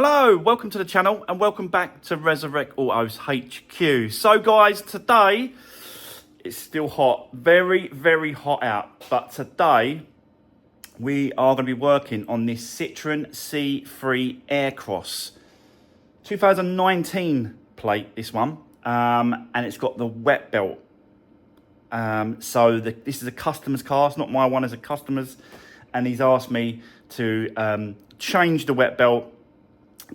Hello, welcome to the channel and welcome back to Resurrect Autos HQ. So guys, today it's still hot, very hot out, but today we are going to be working on this Citroen C3 Aircross 2019 plate, this one, and it's got the wet belt. This is a customer's car, it's not my one, it's a customer's, and he's asked me to change the wet belt,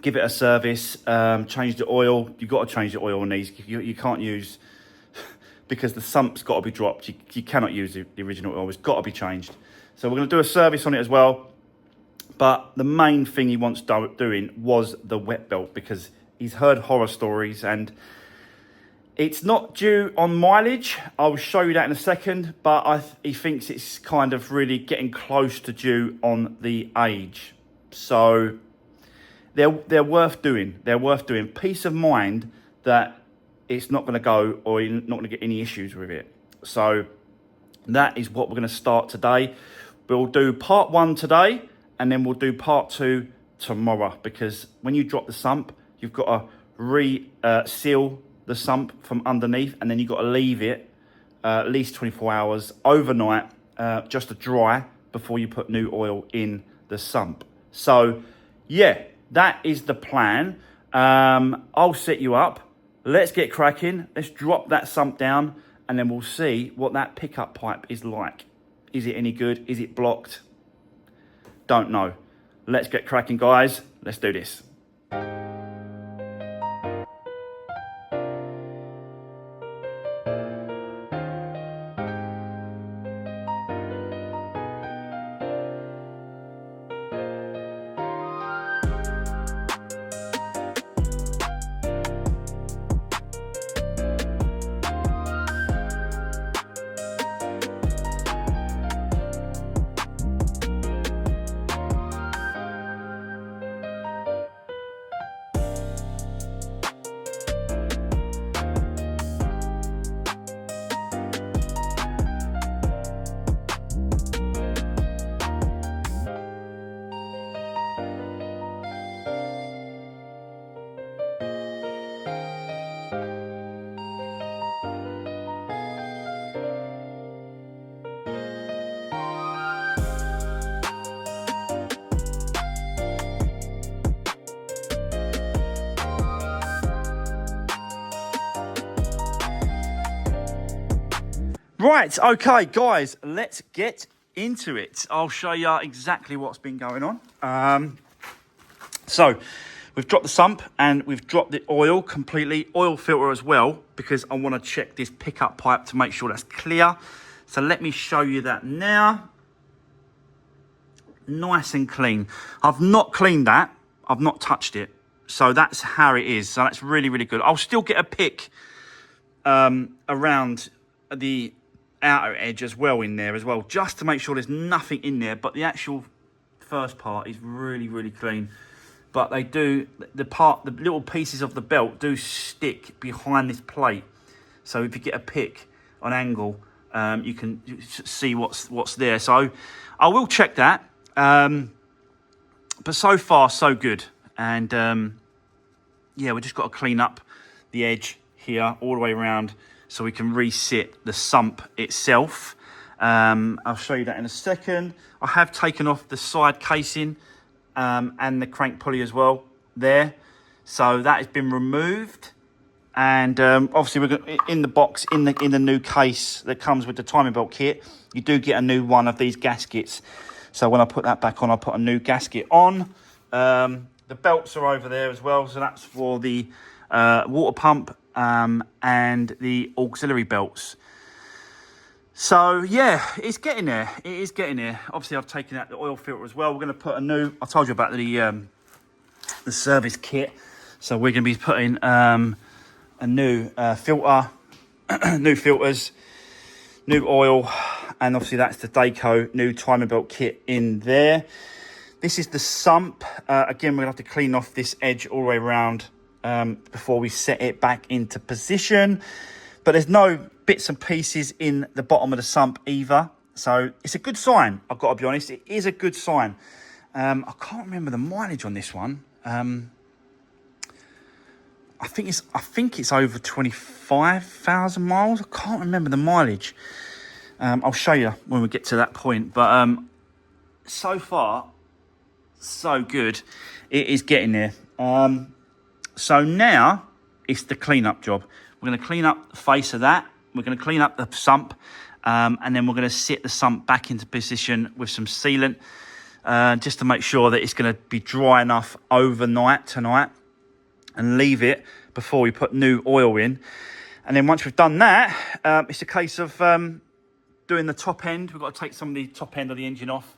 give it a service, change the oil. You've got to change the oil on these. You can't use, because the sump's got to be dropped. You cannot use the original oil. It's got to be changed. So we're going to do a service on it as well. But the main thing he wants doing was the wet belt, because he's heard horror stories and it's not due on mileage. I'll show you that in a second, but he thinks it's kind of really getting close to due on the age. So they're worth doing. They're worth doing. Peace of mind that it's not going to go, or you're not going to get any issues with it. So that is what we're going to start today. We'll do part 1 today, and then we'll do part 2 tomorrow, because when you drop the sump, you've got to re-seal the sump from underneath, and then you've got to leave it at least 24 hours overnight just to dry before you put new oil in the sump. So yeah, that is the plan. I'll set you up. Let's get cracking. Let's drop that sump down, and then we'll see what that pickup pipe is like. Is it any good? Is it blocked? Don't know. Let's get cracking, guys. Let's do this. Right, okay, guys, let's get into it. I'll show you exactly what's been going on. So we've dropped the sump and we've dropped the oil completely, oil filter as well, because I want to check this pickup pipe to make sure that's clear. So let me show you that now. Nice and clean. I've not cleaned that. I've not touched it. So that's how it is. So that's really good. I'll still get a pick around the outer edge as well in there as well, just to make sure there's nothing in there. But the actual first part is really clean. But they do, the little pieces of the belt do stick behind this plate. So if you get a pick on angle, you can see what's there. So I will check that. But so far so good. And yeah, we just got to clean up the edge here all the way around, so we can reset the sump itself. I'll show you that in a second. I have taken off the side casing and the crank pulley as well there. So that has been removed. And obviously we're going in the box, in the new case that comes with the timing belt kit, you do get a new one of these gaskets. So when I put that back on, I'll put a new gasket on. The belts are over there as well. So that's for the water pump and the auxiliary belts. So yeah, it's getting there. It is getting there. Obviously I've taken out the oil filter as well. We're going to put a new, I told you about the service kit. So we're going to be putting a new filter, new filters, new oil, and obviously that's the Dayco new timing belt kit in there. This is the sump. Again, we're going to have to clean off this edge all the way around before we set it back into position. But there's no bits and pieces in the bottom of the sump either. So it's a good sign, I've got to be honest. It is a good sign. I can't remember the mileage on this one. I think it's over 25,000 miles. I can't remember the mileage. I'll show you when we get to that point. But so far, so good. It is getting there. So now it's the clean-up job. We're going to clean up the face of that. We're going to clean up the sump. And then we're going to sit the sump back into position with some sealant. Just to make sure that it's going to be dry enough overnight tonight. And leave it before we put new oil in. And then once we've done that, it's a case of doing the top end. We've got to take some of the top end of the engine off.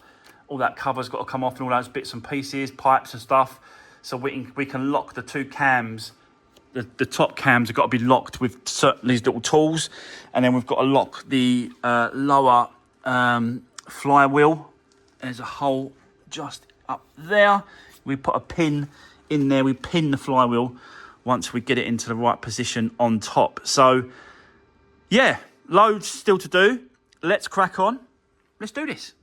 All that cover's got to come off and all those bits and pieces, pipes and stuff. So we can lock the two cams. The top cams have got to be locked with these little tools. And then we've got to lock the lower flywheel. There's a hole just up there. We put a pin in there. We pin the flywheel once we get it into the right position on top. So, yeah, loads still to do. Let's crack on. Let's do this.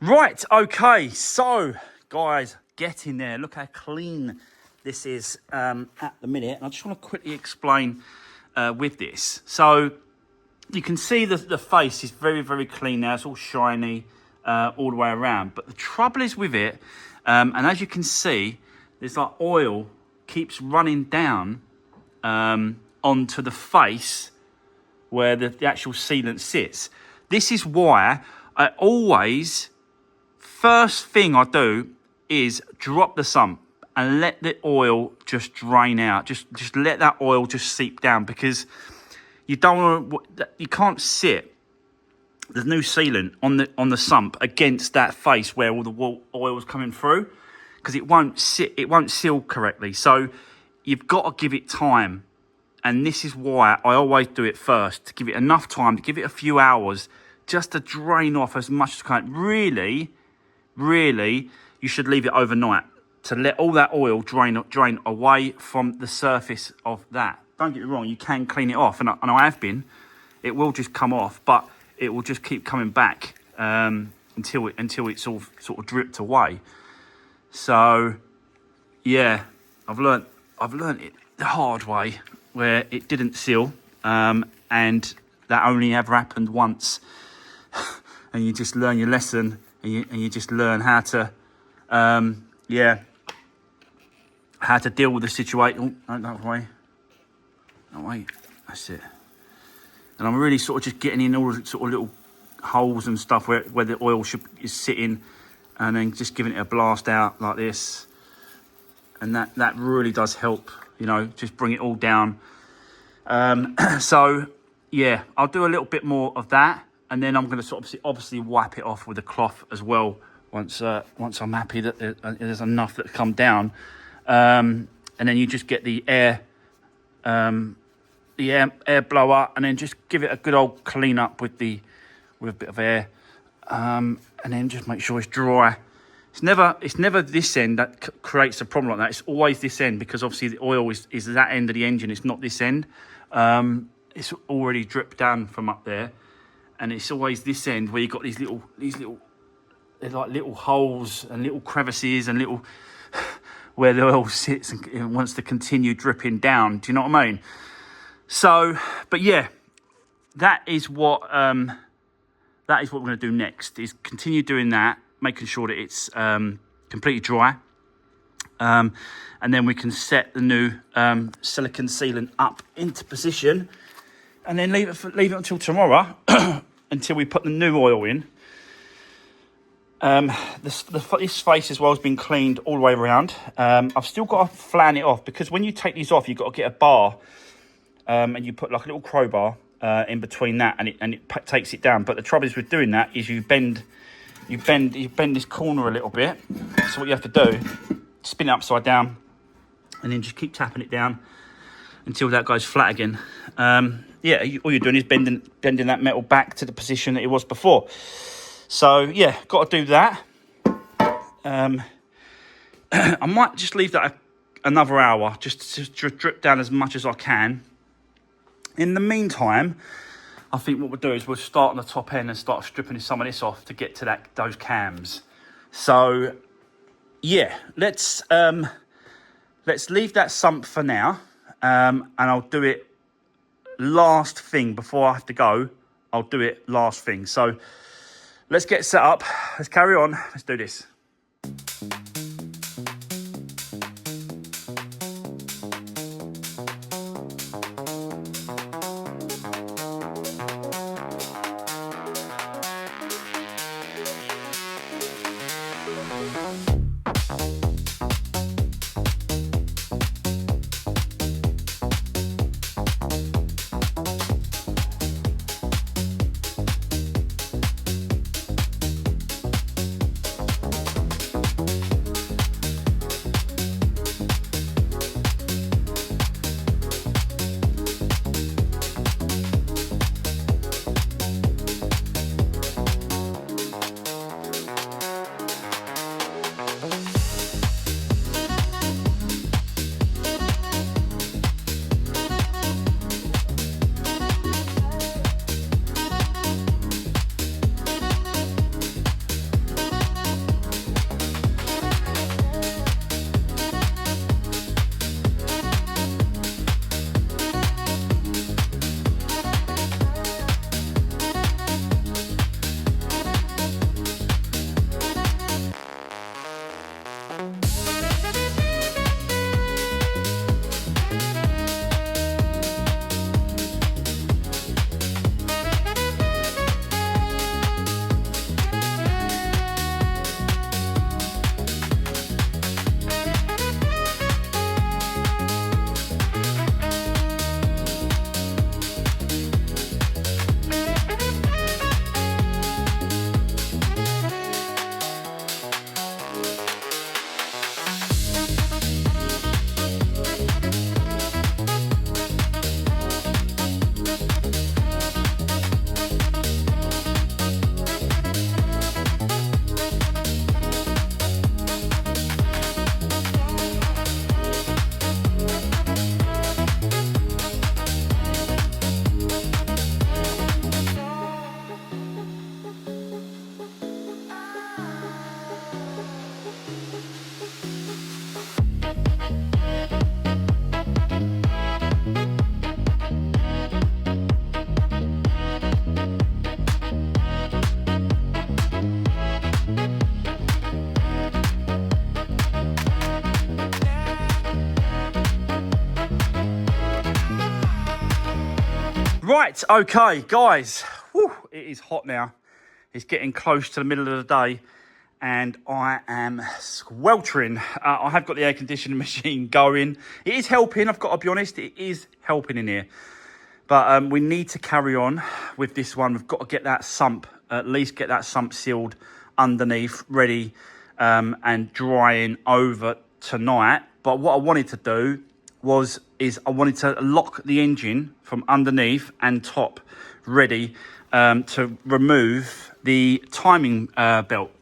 Right, okay, so guys, get in there. Look how clean this is at the minute. And I just want to quickly explain with this. So you can see the face is very, very clean now. It's all shiny all the way around. But the trouble is with it, and as you can see, there's like oil keeps running down onto the face where the actual sealant sits. This is why I always, first thing I do is drop the sump and let the oil just drain out. Just let that oil just seep down, because you don't want to, you can't sit the new sealant on the sump against that face where all the oil is coming through, because it won't seal correctly. So you've got to give it time. And this is why I always do it first, to give it enough time, to give it a few hours, just to drain off as much as I can. Really, you should leave it overnight to let all that oil drain away from the surface of that. Don't get me wrong, you can clean it off, and I have been. It will just come off, but it will just keep coming back until it's all sort of dripped away. So, yeah, I've learnt it the hard way, where it didn't seal, and that only ever happened once. And you just learn your lesson, and you just learn how to, how to deal with the situation. Oh, no, wait. No, wait. That's it. And I'm really sort of just getting in all the sort of little holes and stuff where the oil is sitting, and then just giving it a blast out like this. And that really does help, just bring it all down. So, yeah, I'll do a little bit more of that. And then I'm going to sort of obviously wipe it off with a cloth as well once I'm happy that there's enough that come down. And then you just get the air blower, and then just give it a good old clean up with a bit of air, and then just make sure it's dry. It's never this end that creates a problem like that. It's always this end, because obviously the oil is that end of the engine. It's not this end. It's already dripped down from up there. And it's always this end where you've got these little, they're like little holes and little crevices and little where the oil sits and wants to continue dripping down. Do you know what I mean? So, but yeah, that is what we're going to do next, is continue doing that, making sure that it's completely dry. And then we can set the new silicone sealant up into position. and then leave it until tomorrow until we put the new oil in. This face as well has been cleaned all the way around. I've still got to flan it off, because when you take these off, you've got to get a bar, and you put like a little crowbar in between that, and it takes it down. But the trouble is with doing that is you bend this corner a little bit. So what you have to do, spin it upside down, and then just keep tapping it down until that goes flat again. Yeah, all you're doing is bending that metal back to the position that it was before. So yeah, got to do that. I might just leave that another hour, just to drip down as much as I can. In the meantime, I think what we'll do is we'll start on the top end and start stripping some of this off to get to those cams. So yeah, let's leave that sump for now, and I'll do it last thing before I have to go. I'll do it last thing. So let's get set up. Let's carry on. Let's do this. Right, okay, guys. Whew, it is hot now. It's getting close to the middle of the day, and I am sweltering. I have got the air conditioning machine going. It is helping, I've got to be honest. It is helping in here. But we need to carry on with this one. We've got to get that sump, at least get that sump sealed underneath, ready and drying over tonight. But what I wanted to do is I wanted to lock the engine from underneath and top ready to remove the timing belt.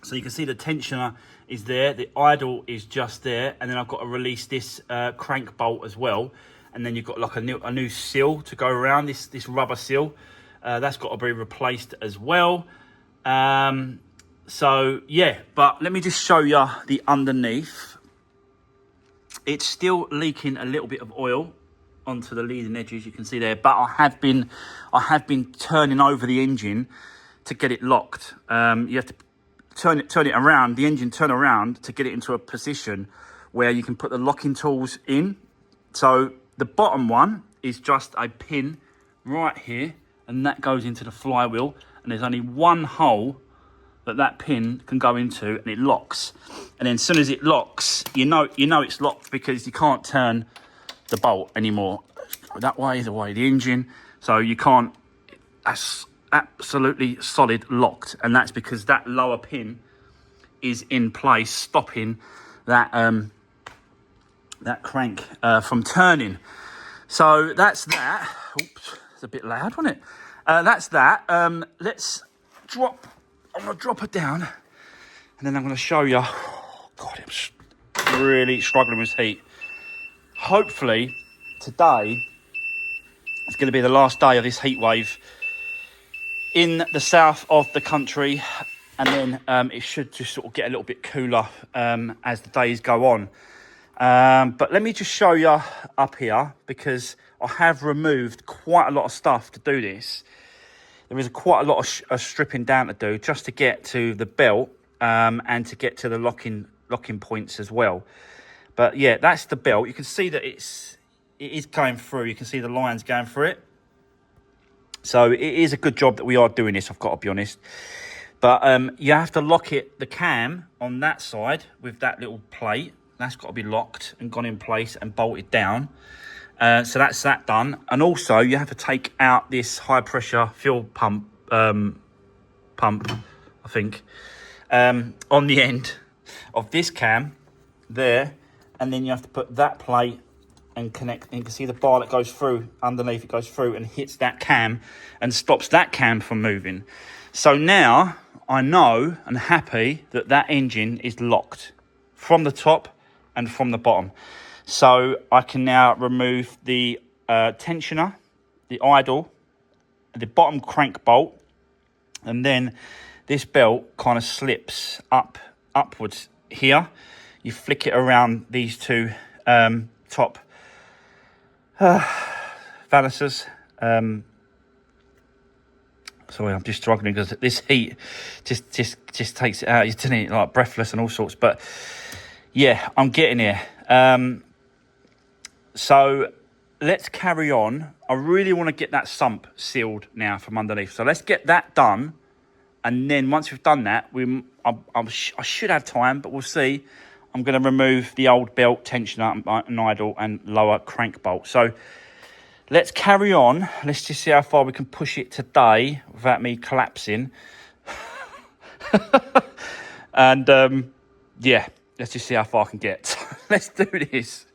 So you can see the tensioner is there, the idle is just there, and then I've got to release this crank bolt as well. And then you've got like a new seal to go around, this rubber seal. That's got to be replaced as well. So yeah, but let me just show you the underneath. It's still leaking a little bit of oil onto the leading edges, you can see there. But I have been turning over the engine to get it locked. You have to turn it around, the engine turn around to get it into a position where you can put the locking tools in. So the bottom one is just a pin right here, and that goes into the flywheel, and there's only one hole that pin can go into, and it locks. And then as soon as it locks, you know it's locked, because you can't turn the bolt anymore. That way, the engine, so you can't. That's absolutely solid locked, and that's because that lower pin is in place, stopping that that crank from turning. So that's that. Oops, it's a bit loud, wasn't it? That's that. Let's drop. I'm gonna drop it down, and then I'm gonna show you. Oh, God, I'm really struggling with heat. Hopefully, today is going to be the last day of this heat wave in the south of the country, and then it should just sort of get a little bit cooler as the days go on. But let me just show you up here, because I have removed quite a lot of stuff to do this. There is quite a lot of stripping down to do just to get to the belt and to get to the locking points as well. But yeah, that's the belt. You can see that it is going through. You can see the lines going through it. So it is a good job that we are doing this, I've got to be honest. But you have to lock the cam on that side with that little plate. That's got to be locked and gone in place and bolted down. So that's that done. And also you have to take out this high pressure fuel pump, I think, on the end of this cam there. And then you have to put that plate and connect, and you can see the bar that goes through underneath. It goes through and hits that cam and stops that cam from moving. So now I know and happy that engine is locked from the top and from the bottom. So I can now remove the tensioner, the idle, the bottom crank bolt, and then this belt kind of slips upwards here. You flick it around these two top valicers. Sorry, I'm just struggling because this heat just takes it out. You're doing it like breathless and all sorts. But yeah, I'm getting here. So let's carry on. I really want to get that sump sealed now from underneath. So let's get that done. And then once we've done that, I should have time, but we'll see. I'm going to remove the old belt, tensioner, and idle, and lower crank bolt. So let's carry on. Let's just see how far we can push it today without me collapsing. And yeah, let's just see how far I can get. Let's do this.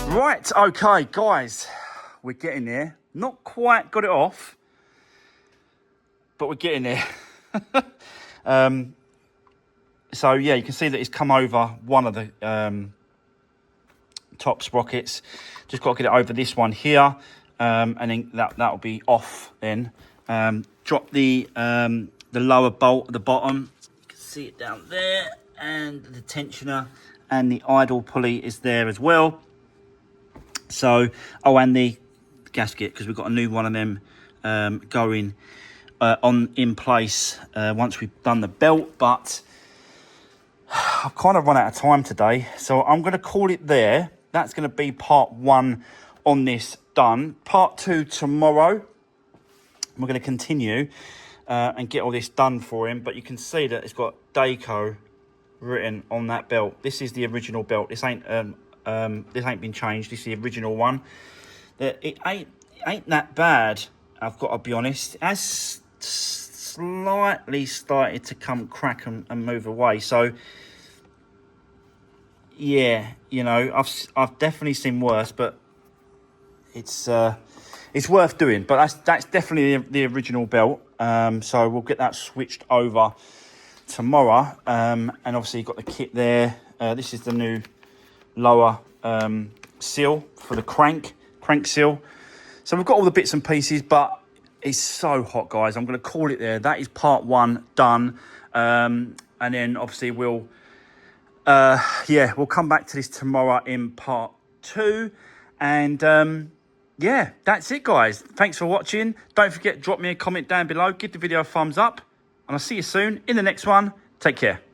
Right, okay, guys, we're getting there. Not quite got it off, but we're getting there. So yeah, you can see that it's come over one of the top sprockets. Just got to get it over this one here, and then that'll be off. Then drop the lower bolt at the bottom. You can see it down there, and the tensioner and the idle pulley is there as well. So, oh, and the gasket, because we've got a new one of them going in place once we've done the belt. But I've kind of run out of time today, so I'm going to call it there. That's going to be part 1 on this done. Part 2 tomorrow. We're going to continue and get all this done for him. But you can see that it's got Dayco written on that belt. This is the original belt. This ain't been changed. This is the original one. It ain't that bad, I've got to be honest. It has slightly started to come crack and move away. So yeah, you know, I've definitely seen worse, but it's worth doing. But that's definitely the original belt. So we'll get that switched over tomorrow. And obviously you've got the kit there. This is the new lower seal for the crank seal. So we've got all the bits and pieces, but it's so hot, guys. I'm going to call it there. That is part 1 done. And then obviously we'll come back to this tomorrow in part 2. And yeah, that's it, guys. Thanks for watching. Don't forget, drop me a comment down below. Give the video a thumbs up. And I'll see you soon in the next one. Take care.